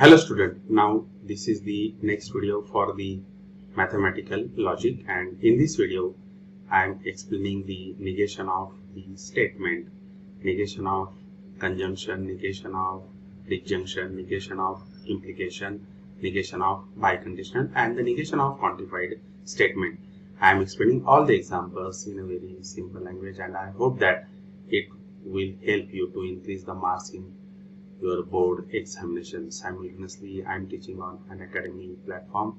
Hello student, now this is the next video for the mathematical logic, and in this video I am explaining the negation of the statement, negation of conjunction, negation of disjunction, negation of implication, negation of biconditional, and the negation of quantified statement. I am explaining all the examples in a very simple language, and I hope that it will help you to increase the marks in your board examination. Simultaneously, I am teaching on Unacademy platform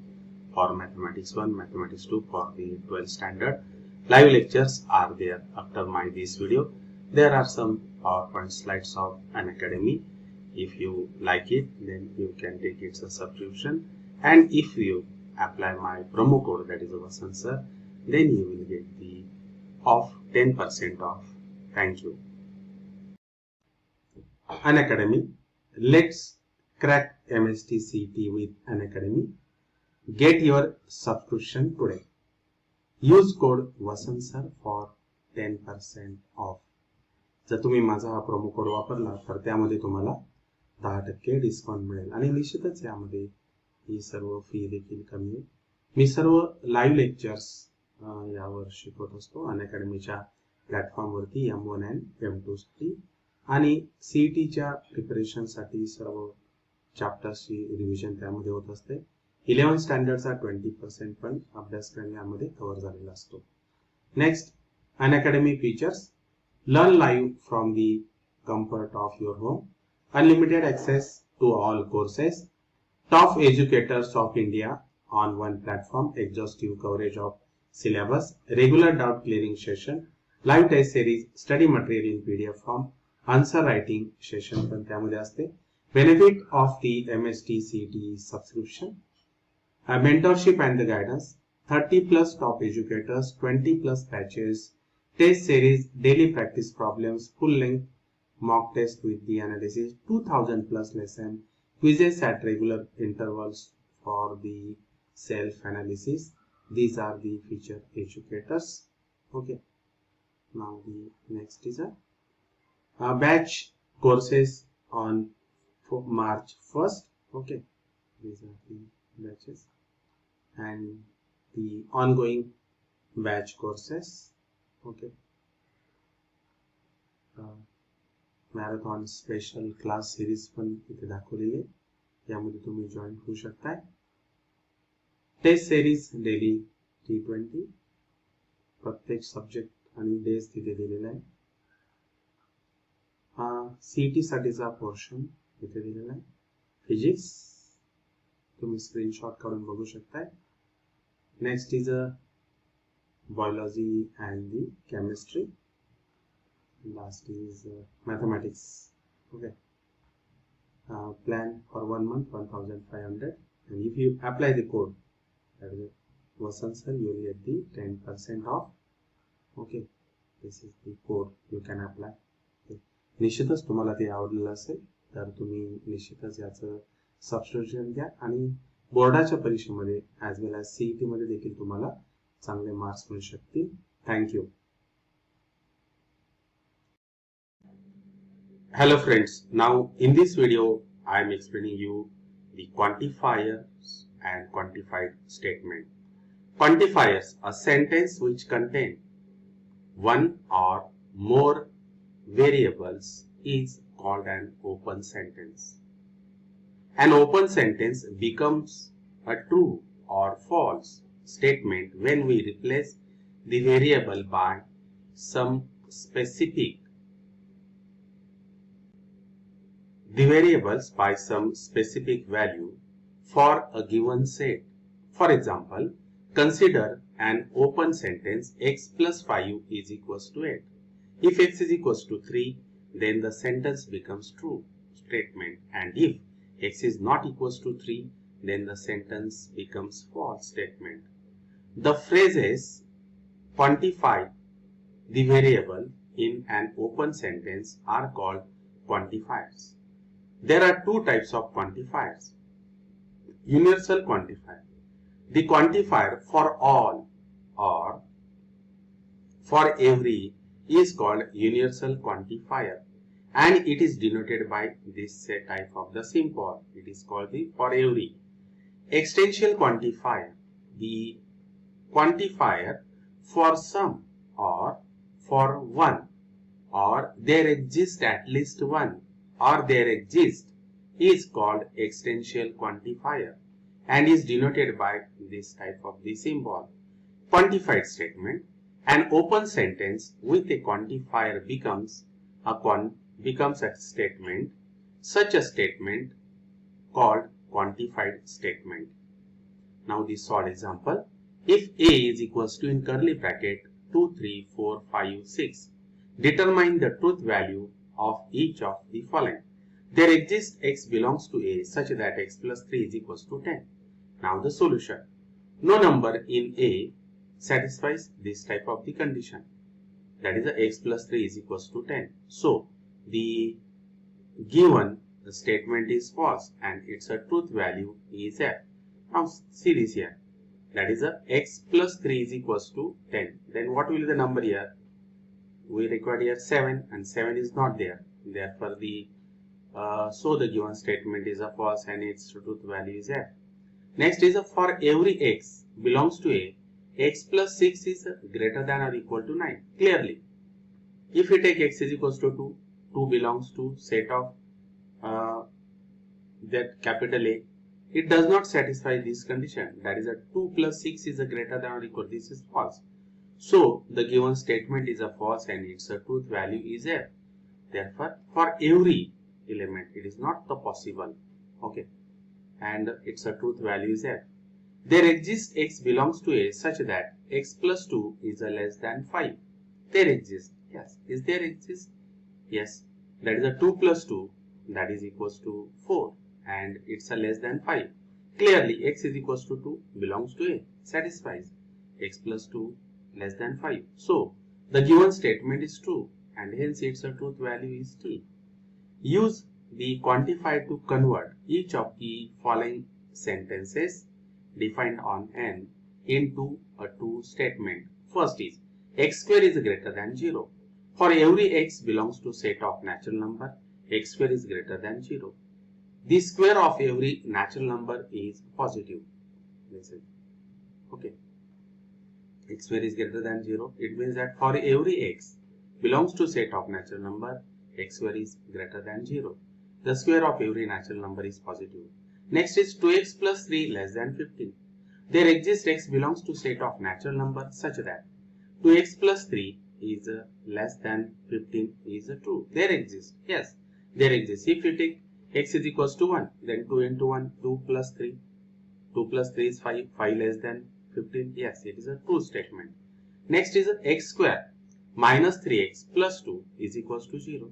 for Mathematics 1, Mathematics 2 for the 12th standard. Live lectures are there after this video. There are some PowerPoint slides of Unacademy. If you like it, then you can take it as a subscription. And if you apply my promo code, that is Vasant sir, then you will get the 10% off. Thank you. Unacademy. Let's crack MST-CET with Unacademy. Get your subscription today. Use code Vasant sir for 10% off. जर तुम्ही माझा हा promo code वापरला तर त्यामध्ये तुम्हाला 10% discount मिळेल आणि निश्चितच यामध्ये ही सर्व फी देखील कमी आहे. मी सर्व लाईव्ह लेक्चर्स यावर शिकवत असतो अनअकॅडमीच्या प्लॅटफॉर्मवरती M1 आणि M2 साठी आणि सीईटीच्या प्रिपरेशनसाठी सर्व चॅप्टर्सची रिव्हिजन त्यामध्ये होत असते. 11 स्टँडर्डचा 20% पण अभ्यासक्रम यामध्ये कव्हर झालेला असतो. Next, Unacademy features. Learn live from the comfort of your home, unlimited access to all courses, top educators of India on one platform, exhaustive coverage of syllabus, regular doubt clearing session, live test series, study material in PDF form, answer writing session पण त्यामध्ये असते. Benefit of the MST-CET subscription, mentorship and the guidance, 30 plus top educators, 20 plus batches, test series, daily practice problems, full length mock test with the analysis, 2000 plus lesson, quizzes at regular intervals for the self analysis. These are the featured educators. Okay, now the next is a batch courses on March 1st. Okay, these are the batches and the ongoing batch courses. Okay, marathon special class series पण इथे दाखवलेली आहे, यामध्ये तुम्ही join होऊ शकताय. Test series daily T20, प्रत्येक subject आणि डेज तिथे दिलेला आहे. सीईटी साठीचा पोर्शन इथे दिलेला आहे. फिजिक्स तुम्ही स्क्रीनशॉट काढून बघू शकताय. Next is a biology and the chemistry. Last is mathematics. Okay, plan for 1 month 1500, and if you apply the code that is Vasant sir, you will get the 10% off. Okay, this is the code you can apply. Okay. निश्चितच तुम्हाला ते आवडलेलं असेल तर तुम्ही निश्चितच याचं subscription घ्या आणि बोर्डाच्या परीक्षेमध्ये ॲज वेल ॲज सीईटी मध्ये देखील तुम्हाला चांगले मार्क्स मिळू शकतील. Thank you. Hello friends, now in this video I am explaining you the quantifiers and quantified statement. Quantifiers, a sentence which contain one or more variables, is called an open sentence. An open sentence becomes a true or false statement when we replace the variable by some specific value for a given set. For example, consider an open sentence x plus 5 is equals to 8. If x is equals to 3, then the sentence becomes true statement, and if x is not equals to 3, then the sentence becomes false statement. The phrases quantify the variable in an open sentence are called quantifiers. There are two types of quantifiers. Universal quantifier. The quantifier for all or for every is called universal quantifier, and it is denoted by this type of the symbol. It is called the for every. Extension quantifier, the quantifier for some or for one, or there exists at least one, or there exists, is called extension quantifier and is denoted by this type of the symbol. Quantified statement: an open sentence with a quantifier becomes a statement. Such a statement called quantified statement. Now the solved example: if A is equals to in curly bracket 2, 3, 4, 5, 6, determine the truth value of each of the following. There exists x belongs to A such that x plus 3 is equals to 10. Now the solution: no number in A satisfies this type of the condition, that is the x plus 3 is equals to 10. So the given statement is false and its a truth value is f. Now see this here, that is a x plus 3 is equals to 10. Then what will be the number here? We required here 7 and 7 is not there. Therefore the so the given statement is a false and its truth value is f. Next is a for every x belongs to A, x plus 6 is greater than or equal to 9. Clearly, if we take x is equals to 2, 2 belongs to set of that capital A, it does not satisfy this condition. That is a 2 plus 6 is a greater than or equal. This is false. So the given statement is a false and its a truth value is f. Therefore, for every element, it is not the possible. Okay. And its a truth value is f. There exists x belongs to A such that x plus 2 is a less than 5. There exists. Yes. Is there exist? Yes. That is a 2 plus 2, that is equals to 4 and it's a less than 5. Clearly x is equals to 2 belongs to A, satisfies x plus 2 less than 5. So the given statement is true and hence its a truth value is 3. Use the quantifier to convert each of the following sentences defined on n into a true statement. First is x square is greater than 0. For every x belongs to set of natural number, x square is greater than 0. The square of every natural number is positive. Listen. Okay. X square is greater than 0. It means that for every x belongs to set of natural number, x square is greater than 0. The square of every natural number is positive. Next is 2x plus 3 less than 15. There exists x belongs to set of natural number such that 2x plus 3 is less than 15 is true. There exists. Yes, there exists. If you take x is equals to 1, then 2 into 1, 2 plus 3. 2 plus 3 is 5. 5 less than 15. Yes, it is a true statement. Next is x square minus 3x plus 2 is equals to 0.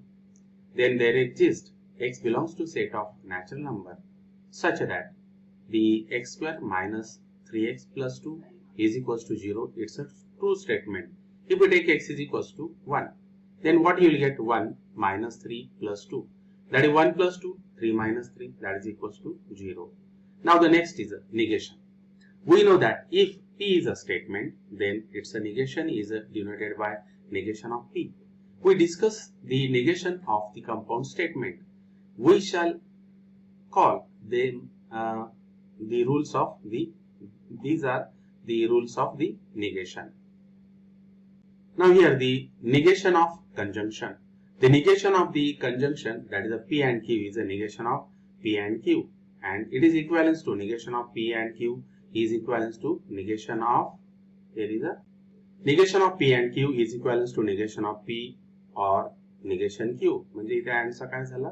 Then there exists x belongs to set of natural number such that the x square minus 3x plus 2 is equals to 0. It's a true statement. If we take x is equals to 1, then what you will get? 1 minus 3 plus 2. That is 1 plus 2, 3 minus 3, that is equals to 0. Now the next is a negation. We know that if P is a statement, then its a negation is denoted by negation of P. We discuss the negation of the compound statement. We shall call them the rules of the, these are the rules of the negation. Now here the negation of conjunction. The negation of the conjunction, that is a P and Q, is a negation of P and Q, and it is equivalent to negation of P and Q is equivalent to negation of, here is a negation of P and Q is equivalent to negation of P or negation Q. म्हणजे इथे answer काय झाला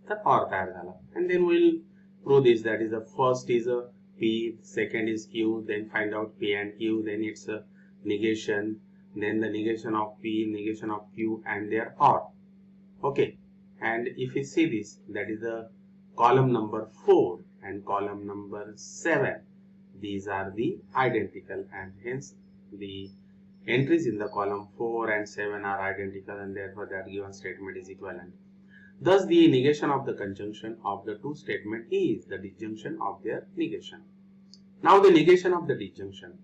तर or तयार झाला. And then we will prove this, that is the first is a P, second is Q, then find out P and Q, then it's a negation, then the negation of P, negation of Q and their or. Okay, and if you see this, that is the column number 4 and column number 7. These are the identical and hence the entries in the column 4 and 7 are identical and therefore that given statement is equivalent. Thus the negation of the conjunction of the two statements is the disjunction of their negation. Now the negation of the disjunction.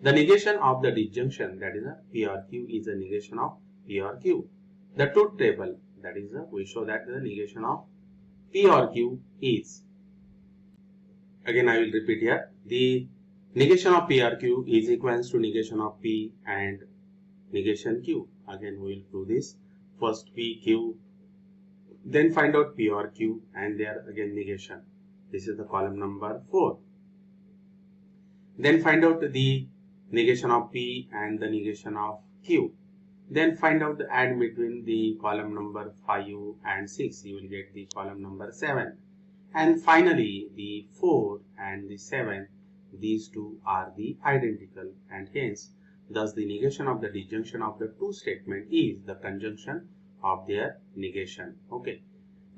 The negation of the disjunction, that is a P or Q, is a negation of P or Q. The truth table, That is, we show that the negation of P or Q is. Again, I will repeat here. The negation of P or Q is equals to negation of P and negation Q. Again, we will prove this. First P, Q, then find out P or Q, and there again negation. This is the column number 4. Then find out the negation of P and the negation of Q. Then find out the add between the column number 5 and 6. You will get the column number 7. And finally, the 4 and the 7, these two are the identical, and hence, thus the negation of the disjunction of the two statements is the conjunction of their negation. Okay.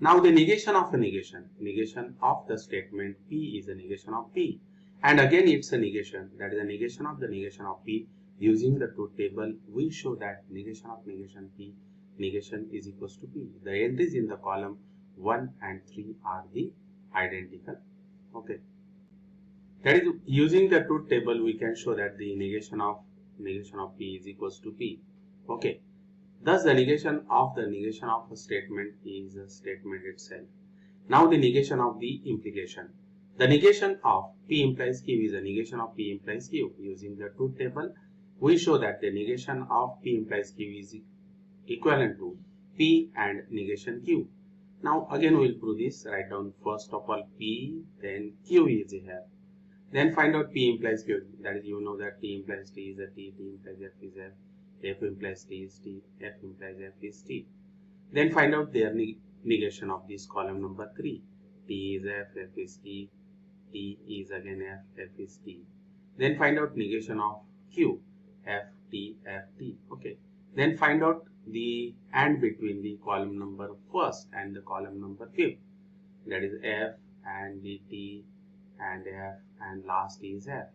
Now the negation of a negation of the statement P is a negation of P, and again it's a negation, that is a negation of P. Using the truth table, we show that negation of negation P, negation is equals to P. The entries in the column 1 and 3 are the identical. Okay. That is, using the truth table, we can show that the negation of P is equals to P. Okay. Thus, the negation of a statement is a statement itself. Now, the negation of the implication. The negation of P implies Q is a negation of P implies Q. Using the truth table, we show that the negation of P implies Q is equivalent to P and negation Q. Now, again, we will prove this. Write down first of all P, then Q is here. Then find out P implies Q. That is, you know that T implies T is a T, T implies F is F, F implies T is T, F implies F is T. Then find out their negation of this column number 3. T is F, F is T, T is again F, F is T. Then find out negation of Q, F, T, F, T. Okay. Then find out the and between the column number first and the column number 5th. That is F and the T and F and last is F.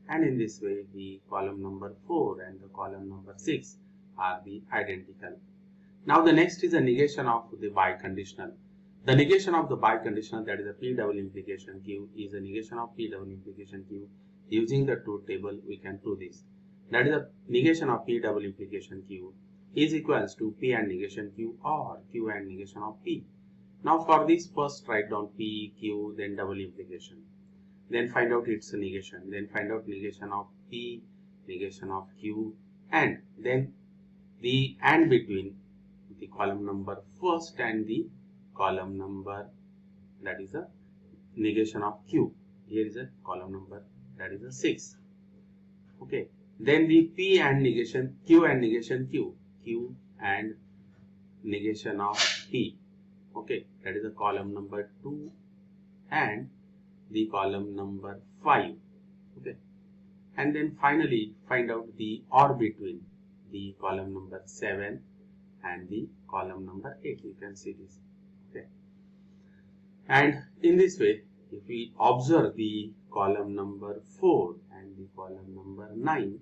And in this way, the column number 4 and the column number 6 are the identical. Now the next is a negation of the biconditional. The negation of the biconditional, that is a P double implication Q, is a negation of P double implication Q. Using the truth table, we can prove this. That is a negation of P double implication Q is equals to P and negation Q or Q and negation of P. Now for this, first write down P, Q, then double implication. Then find out its negation. Then find out negation of P, negation of Q, and then the and between the column number first and the column number, that is a negation of Q. Here is a column number, that is a 6. Okay. Then the P and negation Q and negation Q, Q and negation of P. Okay, that is a column number 2 and the column number 5. Okay, and then finally find out the or between the column number 7 and the column number 8. You can see this. Okay, and in this way, if we observe the column number 4 and the column number 9,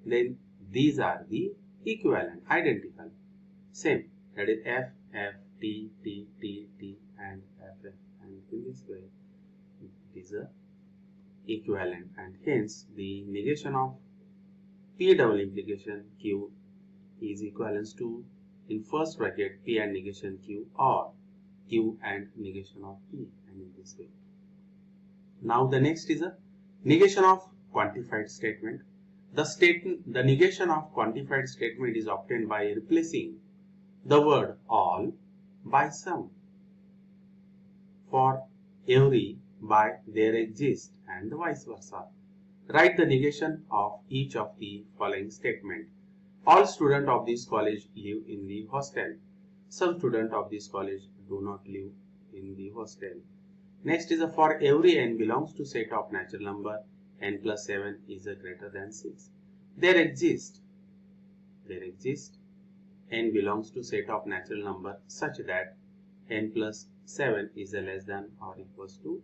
then these are the equivalent, identical, same, that is F, F, T, T, T, T and F, F, and in this way it is a equivalent, and hence the negation of P double implication Q is equivalent to, in first bracket, P and negation Q or Q and negation of P, and in this way. Now the next is a negation of quantified statement. The negation of quantified statement is obtained by replacing the word all by some, for every by there exist, and vice versa. Write the negation of each of the following statement. All students of this college live in the hostel. Some students of this college do not live in the hostel. Next is a for every n belongs to set of natural number, n plus 7 is a greater than 6. There exist, n belongs to set of natural number such that n plus 7 is a less than or equals to,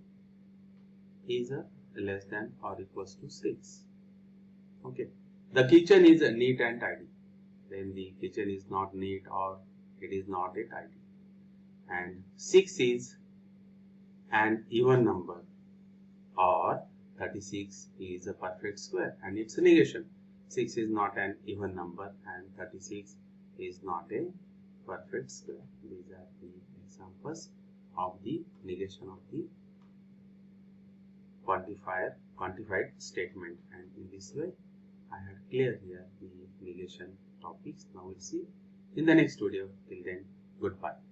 less than or equals to 6. Okay. The kitchen is neat and tidy. Then the kitchen is not neat or it is not a tidy. And 6 is an even number, or 36 is a perfect square, and it's a negation. 6 is not an even number and 36 is not a perfect square. These are the examples of the negation of the quantified statement, and in this way I had cleared here the negation topics. Now we'll see in the next video. Till then, goodbye.